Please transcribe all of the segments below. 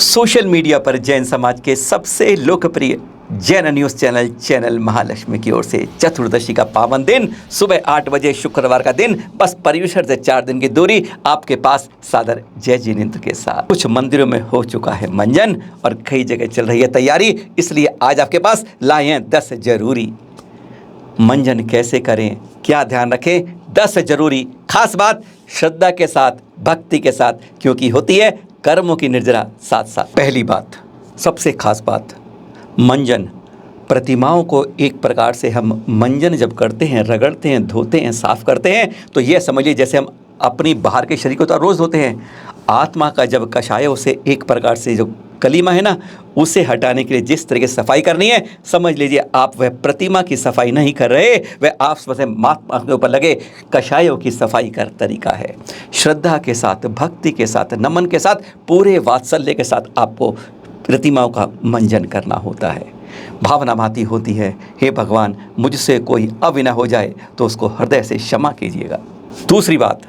Social media पर जैन समाज के सबसे लोकप्रिय जैन न्यूज़ चैनल महालक्ष्मी की ओर से चतुर्दशी का पावन दिन सुबह 8 बजे शुक्रवार का दिन बस पर्यूषण से 4 दिन की दूरी आपके पास सादर जय जिनेंद्र के साथ। कुछ मंदिरों में हो चुका है मंजन और कई जगह चल रही है तैयारी, इसलिए आज आपके पास लाए हैं 10 जरूरी मंजन कैसे करें, क्या ध्यान रखें, 10 जरूरी खास बात श्रद्धा के साथ, भक्ति के साथ, क्योंकि होती है कर्मों की निर्जरा साथ साथ। पहली बात, सबसे खास बात, मंजन प्रतिमाओं को एक प्रकार से हम मंजन जब करते हैं, रगड़ते हैं, धोते हैं, साफ करते हैं, तो यह समझिए जैसे हम अपनी बाहर के शरीर को तो रोज़ धोते हैं, आत्मा का जब कषाय से एक प्रकार से जो कलीमा है ना, उसे हटाने के लिए जिस तरह की सफाई करनी है, समझ लीजिए आप वह प्रतिमा की सफाई नहीं कर रहे, वह आप से महात्मा के ऊपर लगे कषायों की सफाई का तरीका है। श्रद्धा के साथ, भक्ति के साथ, नमन के साथ, पूरे वात्सल्य के साथ आपको प्रतिमाओं का मंजन करना होता है। भावना भाती होती है, हे भगवान मुझसे कोई अविनय हो जाए तो उसको हृदय से क्षमा कीजिएगा। दूसरी बात,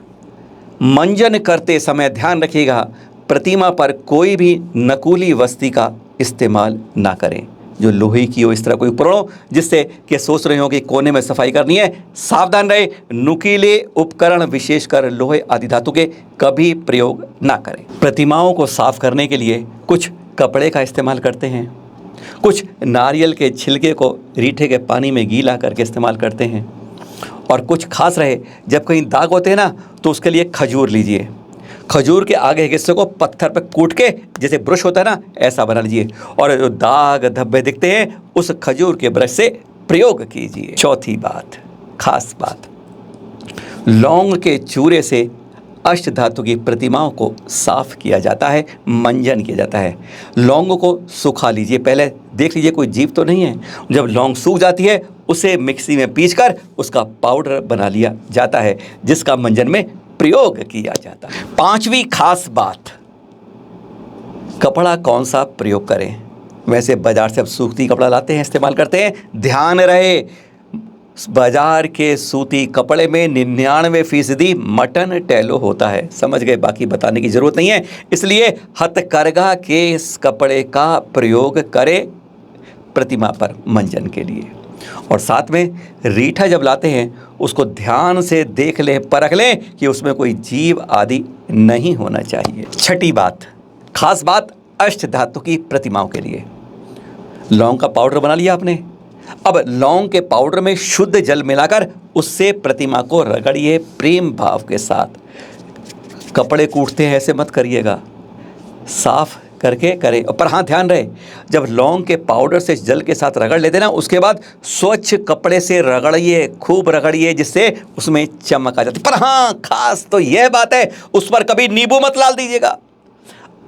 मंजन करते समय ध्यान रखिएगा प्रतिमा पर कोई भी नकूली वस्तु का इस्तेमाल ना करें, जो लोहे की हो, इस तरह कोई उपकरण हो जिससे कि सोच रहे हो कि कोने में सफाई करनी है, सावधान रहे। नुकीले उपकरण विशेषकर लोहे आदि धातु के कभी प्रयोग ना करें। प्रतिमाओं को साफ करने के लिए कुछ कपड़े का इस्तेमाल करते हैं, कुछ नारियल के छिलके को रीठे के पानी में गीला करके इस्तेमाल करते हैं, और कुछ खास रहे जब कहीं दाग होते हैं ना, तो उसके लिए खजूर लीजिए, खजूर के आगे के हिस्से को पत्थर पर कूट के जैसे ब्रश होता है ना, ऐसा बना लीजिए, और जो दाग धब्बे दिखते हैं उस खजूर के ब्रश से प्रयोग कीजिए। चौथी बात, खास बात, लौंग के चूरे से अष्ट धातु की प्रतिमाओं को साफ किया जाता है, मंजन किया जाता है। लौंग को सुखा लीजिए, पहले देख लीजिए कोई जीव तो नहीं है। जब लौंग सूख जाती है उसे मिक्सी में पीसकर उसका पाउडर बना लिया जाता है, जिसका मंजन में प्रयोग किया जाता है। पांचवी खास बात, कपड़ा कौन सा प्रयोग करें। वैसे बाजार से अब सूती कपड़ा लाते हैं, इस्तेमाल करते हैं, ध्यान रहे बाजार के सूती कपड़े में 99% मटन टैलो होता है, समझ गए, बाकी बताने की ज़रूरत नहीं है। इसलिए हथकरघा के इस कपड़े का प्रयोग करें प्रतिमा पर मंजन के लिए। और साथ में रीठा जब लाते हैं उसको ध्यान से देख लें, परख लें कि उसमें कोई जीव आदि नहीं होना चाहिए। छठी बात, खास बात, अष्ट धातु की प्रतिमाओं के लिए लौंग का पाउडर बना लिया आपने। अब लौंग के पाउडर में शुद्ध जल मिलाकर उससे प्रतिमा को रगड़िए प्रेम भाव के साथ। कपड़े कूटते हैं ऐसे मत करिएगा, साफ करके करें। पर हाँ ध्यान रहे, जब लौंग के पाउडर से जल के साथ रगड़ लेते ना, उसके बाद स्वच्छ कपड़े से रगड़िए, खूब रगड़िए, जिससे उसमें चमक आ जाती। पर हाँ खास तो यह बात है, उस पर कभी नींबू मत डाल दीजिएगा।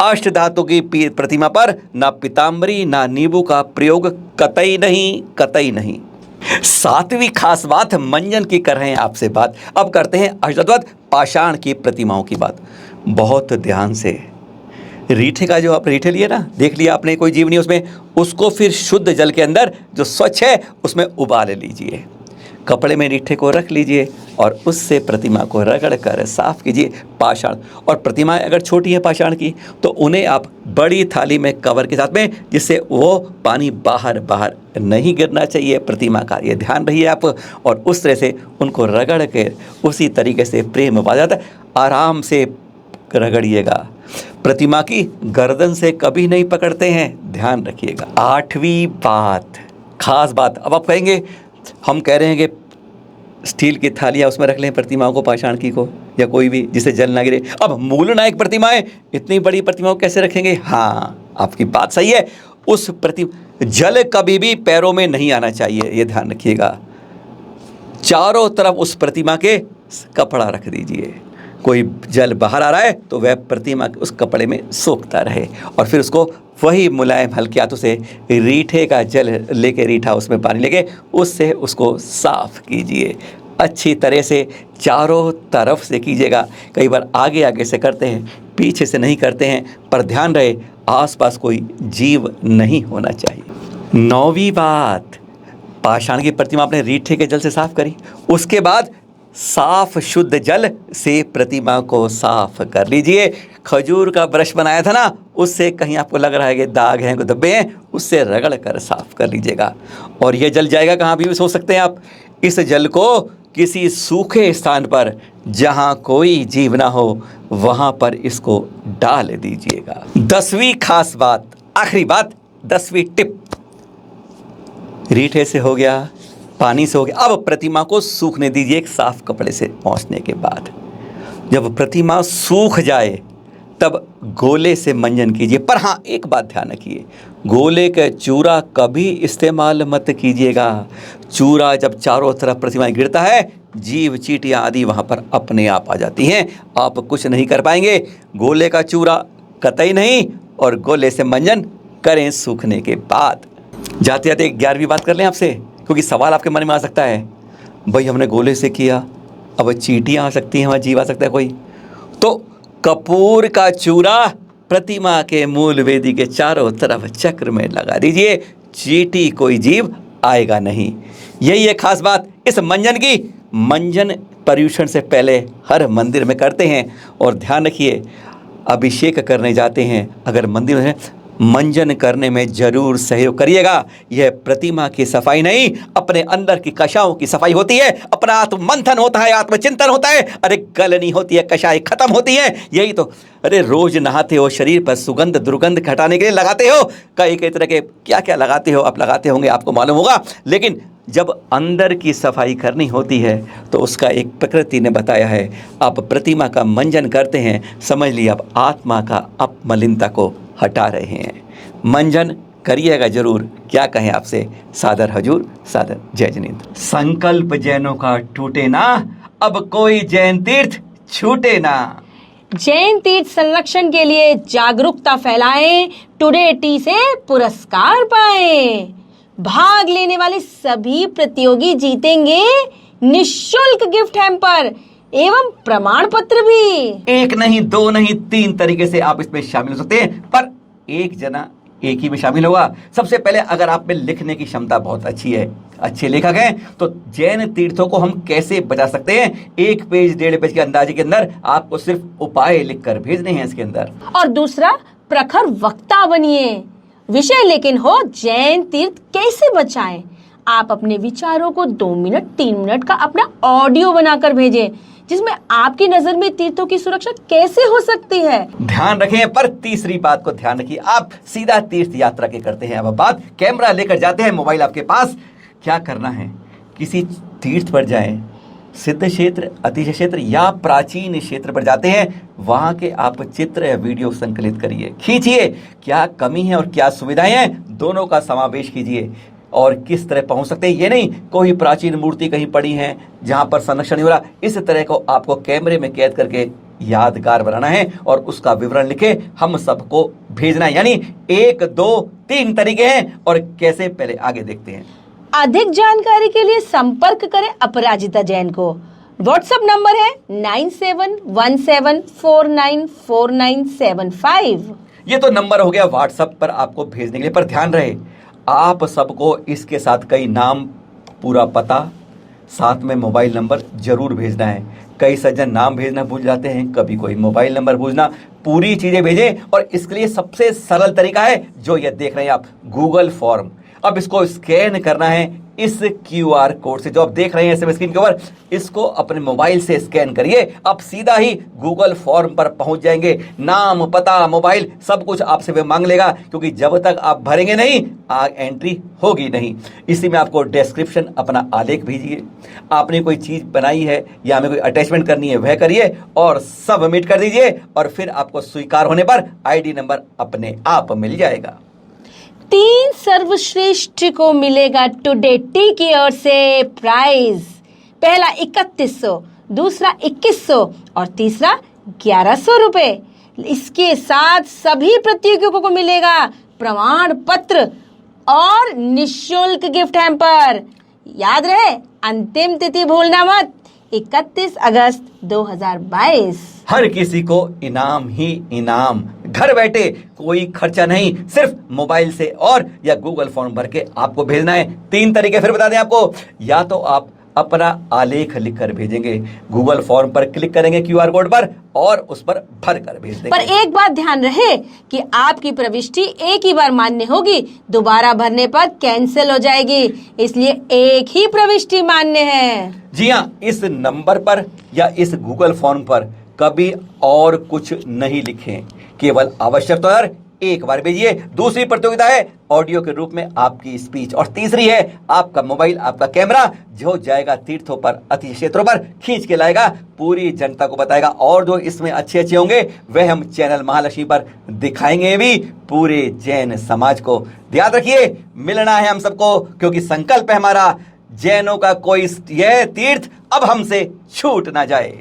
अष्ट धातु की प्रतिमा पर ना पीताम्बरी ना नींबू का प्रयोग कतई नहीं, कतई नहीं। सातवीं खास बात, मंजन की कर रहे हैं आपसे बात, अब करते हैं अष्टवत पाषाण की प्रतिमाओं की बात। बहुत ध्यान से रीठे का जो आप रीठे लिए ना, देख लिया आपने कोई जीव नहीं उसमें, उसको फिर शुद्ध जल के अंदर जो स्वच्छ है उसमें उबाल लीजिए, कपड़े में रीठे को रख लीजिए और उससे प्रतिमा को रगड़ कर साफ कीजिए। पाषाण, और प्रतिमाएं अगर छोटी है पाषाण की तो उन्हें आप बड़ी थाली में कवर के साथ में, जिससे वो पानी बाहर नहीं गिरना चाहिए प्रतिमा का, ये ध्यान रहिए आप। और उस तरह से उनको रगड़ कर उसी तरीके से प्रेम पा जाता है। आराम से रगड़िएगा, प्रतिमा की गर्दन से कभी नहीं पकड़ते हैं, ध्यान रखिएगा। आठवीं बात, खास बात, अब आप कहेंगे हम कह रहे हैं कि स्टील की थालियाँ उसमें रख लें प्रतिमाओं को, पाषाण की को या कोई भी जिसे जल ना गिरे। अब मूल नायक प्रतिमाएं इतनी बड़ी प्रतिमाओं कैसे रखेंगे। हाँ आपकी बात सही है, उस जल कभी भी पैरों में नहीं आना चाहिए, ये ध्यान रखिएगा। चारों तरफ उस प्रतिमा के कपड़ा रख दीजिए, कोई जल बाहर आ रहा है तो वह प्रतिमा उस कपड़े में सोखता रहे, और फिर उसको वही मुलायम हल्के हाथों से रीठे का जल लेके, रीठा उसमें पानी लेके उससे उसको साफ कीजिए अच्छी तरह से, चारों तरफ से कीजिएगा। कई बार आगे आगे से करते हैं, पीछे से नहीं करते हैं, पर ध्यान रहे आसपास कोई जीव नहीं होना चाहिए। नौवीं बात, पाषाण की प्रतिमा आपने रीठे के जल से साफ करी, उसके बाद साफ शुद्ध जल से प्रतिमा को साफ कर लीजिए। खजूर का ब्रश बनाया था ना, उससे कहीं आपको लग रहा है कि दाग हैं, कोई धब्बे हैं, उससे रगड़ कर साफ कर लीजिएगा। और यह जल जाएगा कहाँ भी सोच सकते हैं आप। इस जल को किसी सूखे स्थान पर जहाँ कोई जीव ना हो वहाँ पर इसको डाल दीजिएगा। 10वीं खास बात, आखिरी बात, 10वीं टिप, रीठे से हो गया, पानी से हो गया। अब प्रतिमा को सूखने दीजिए एक साफ कपड़े से पोंछने के बाद। जब प्रतिमा सूख जाए तब गोले से मंजन कीजिए। पर हाँ, एक बात ध्यान रखिए, गोले का चूरा कभी इस्तेमाल मत कीजिएगा। चूरा जब चारों तरफ प्रतिमा गिरता है, जीव चींटियाँ आदि वहाँ पर अपने आप आ जाती हैं, आप कुछ नहीं कर पाएंगे। गोले का चूरा कतई नहीं, और गोले से मंजन करें सूखने के बाद। जाते जाते 11वीं बात कर लें आपसे, क्योंकि सवाल आपके मन में आ सकता है, भाई हमने गोले से किया, अब चींटियाँ आ सकती हैं, वहाँ जीव आ सकता है कोई। तो कपूर का चूरा प्रतिमा के मूल वेदी के चारों तरफ चक्र में लगा दीजिए, चींटी कोई जीव आएगा नहीं। यही है खास बात इस मंजन की। मंजन पर्यूषण से पहले हर मंदिर में करते हैं। और ध्यान रखिए, अभिषेक करने जाते हैं अगर मंदिर में, मंजन करने में जरूर सहयोग करिएगा। यह प्रतिमा की सफाई नहीं, अपने अंदर की कषायों की सफाई होती है। अपना आत्ममंथन होता है, आत्मचिंतन होता है। अरे गलनी होती है, कषाय खत्म होती है। यही तो, अरे रोज नहाते हो, शरीर पर सुगंध दुर्गंध हटाने के लिए लगाते हो, कई कई तरह के क्या क्या लगाते हो, आप लगाते होंगे, आपको मालूम होगा। लेकिन जब अंदर की सफाई करनी होती है तो उसका एक प्रकृति ने बताया है। आप प्रतिमा का मंजन करते हैं, समझ लिया आप आत्मा का अपमलिनता को हटा रहे हैं। मंजन करिएगा जरूर। क्या कहें आपसे, सादर हजूर, सादर जय जिनेंद्र। संकल्प जैनों का टूटे ना, अब कोई जैन तीर्थ छूटे ना। जैन तीर्थ संरक्षण के लिए जागरूकता फैलाएं, टुडे टी से पुरस्कार पाएं। भाग लेने वाले सभी प्रतियोगी जीतेंगे निःशुल्क गिफ्ट हैम्पर एवं प्रमाण पत्र भी। एक नहीं, दो नहीं, 3 तरीके से आप इसमें शामिल हो सकते हैं, पर एक जना एक ही में शामिल होगा। सबसे पहले, अगर आप में लिखने की क्षमता बहुत अच्छी है, अच्छे लेखक हैं, तो जैन तीर्थों को हम कैसे बचा सकते हैं, 1 पेज 1.5 पेज के अंदाजे के अंदर आपको सिर्फ उपाय लिखकर भेजने हैं इसके अंदर। और दूसरा, प्रखर वक्ता बनिए। विषय लेकिन हो जैन तीर्थ कैसे बचाएं। आप अपने विचारों को 2 मिनट 3 मिनट का अपना ऑडियो बनाकर भेजें, जिसमें आपकी नजर में तीर्थों की सुरक्षा कैसे हो सकती है। ध्यान रखें, पर तीसरी बात को ध्यान रखिए, आप सीधा तीर्थ यात्रा के करते हैं। अब बात कैमरा लेकर जाते हैं, मोबाइल आपके पास, क्या करना है, किसी तीर्थ पर जाएं, सिद्ध क्षेत्र, अतिशय क्षेत्र या प्राचीन क्षेत्र पर जाते हैं, वहां के आप चित्र या वीडियो संकलित करिए, खींचिए, क्या कमी है और क्या सुविधाएं हैं, दोनों का समावेश कीजिए। और किस तरह पहुंच सकते हैं, ये नहीं कोई प्राचीन मूर्ति कहीं पड़ी है जहां पर संरक्षण नहीं हो रहा, इस तरह को आपको कैमरे में कैद करके यादगार बनाना है और उसका विवरण लिखे हम सबको भेजना है। यानी 1 2 3 तरीके हैं, और कैसे, पहले आगे देखते हैं। अधिक जानकारी के लिए संपर्क करें अपराजिता जैन को। व्हाट्सएप नंबर है 9717494975। ये तो नंबर हो गया व्हाट्सएप पर आपको भेजने के लिए, पर ध्यान रहे आप सबको इसके साथ कई नाम, पूरा पता, साथ में मोबाइल नंबर जरूर भेजना है। कई सज्जन नाम भेजना भूल जाते हैं, कभी कोई मोबाइल नंबर भूलना, पूरी चीजें भेजें। और इसके लिए सबसे सरल तरीका है जो ये देख रहे हैं आप, गूगल फॉर्म। अब इसको स्कैन करना है इस QR कोड से जो आप देख रहे हैं SMS स्क्रीन के ऊपर, इसको अपने मोबाइल से स्कैन करिए, आप सीधा ही गूगल फॉर्म पर पहुंच जाएंगे। नाम, पता, मोबाइल सब कुछ आपसे वे मांग लेगा, क्योंकि जब तक आप भरेंगे नहीं एंट्री होगी नहीं। इसी में आपको डिस्क्रिप्शन अपना आलेख भेजिए, आपने कोई चीज बनाई है या हमें कोई अटैचमेंट करनी है वह करिए और सबमिट कर दीजिए, और फिर आपको स्वीकार होने पर ID नंबर अपने आप मिल जाएगा। 3 सर्वश्रेष्ठ को मिलेगा टुडे टी की ओर से प्राइज। पहला 3100, दूसरा 2100 और तीसरा 1100 रुपए। इसके साथ सभी प्रतियोगियों को मिलेगा प्रमाण पत्र और निःशुल्क गिफ्ट हैम्पर। याद रहे, अंतिम तिथि भूलना मत, 31 अगस्त 2022। हर किसी को इनाम ही इनाम, घर बैठे, कोई खर्चा नहीं, सिर्फ मोबाइल से और या गूगल फॉर्म भर के आपको भेजना है। 3 तरीके फिर बता दें आपको, या तो आप अपना आलेख लिखकर भेजेंगे। गूगल फॉर्म पर क्लिक करेंगे क्यूआर कोड पर और उस पर भर कर भेज देंगे। पर एक बात ध्यान रहे कि आपकी प्रविष्टि एक ही बार मान्य होगी, दोबारा भरने पर कैंसिल हो जाएगी, इसलिए एक ही प्रविष्टि मान्य है। जी हाँ, इस नंबर पर या इस गूगल फॉर्म पर कभी और कुछ नहीं लिखें, केवल आवश्यक तो यार एक बार भेजिए। दूसरी प्रतियोगिता है ऑडियो के रूप में आपकी स्पीच, और तीसरी है आपका मोबाइल, आपका कैमरा जो जाएगा तीर्थों पर, अति क्षेत्रों पर खींच के लाएगा, पूरी जनता को बताएगा, और जो इसमें अच्छे अच्छे होंगे वह हम चैनल महालक्ष्मी पर दिखाएंगे भी पूरे जैन समाज को। याद रखिए, मिलना है हम सबको, क्योंकि संकल्प है हमारा, जैनों का कोई यह तीर्थ अब हमसे छूट ना जाए।